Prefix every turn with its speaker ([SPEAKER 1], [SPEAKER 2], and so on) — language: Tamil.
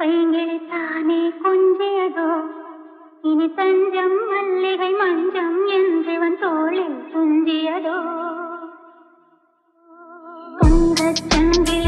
[SPEAKER 1] பைங்கிழித்தானே கொஞ்சியதோ இனி தஞ்சம் மல்லிகை மஞ்சம் என்றவன் தோளில் துஞ்சியதோ பொங்கச் சங்கில்